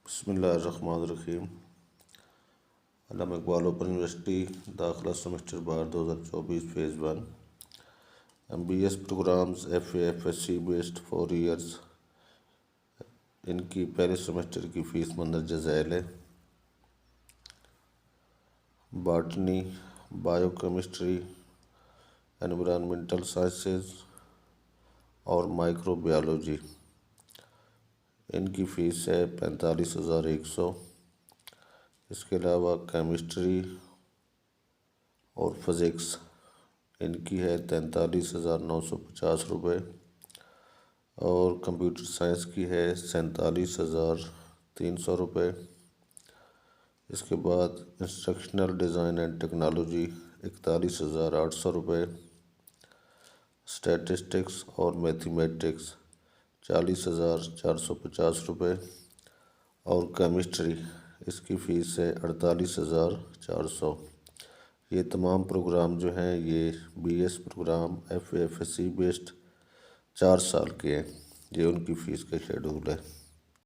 بسم اللہ الرحمن الرحیم۔ علامہ اقبال اوپن یونیورسٹی داخلہ semester 2024 phase 1 MBS programs FA/FSC based 4 years. ان کی پہلے سیمسٹر کی فیس مندرجہ ذیل ہے۔ Botany, biochemistry, environmental sciences اور مائکرو بایولوجی۔ ان کی فیس ہے 45,100۔ اس کے علاوہ کیمسٹری اور فزکس ان کی ہے 43,950 روپے، اور کمپیوٹر سائنس کی ہے 47,300 روپے۔ اس کے بعد انسٹرکشنل ڈیزائن اینڈ ٹیکنالوجی 41,800 روپے، اسٹیٹسٹکس اور میتھمیٹکس 40,450 روپے، اور کیمسٹری اس کی فیس ہے 48,400۔ یہ تمام پروگرام جو ہیں یہ BS پروگرام FA/FSC بیسڈ 4 سال کے ہیں۔ یہ ان کی فیس کا شیڈول ہے۔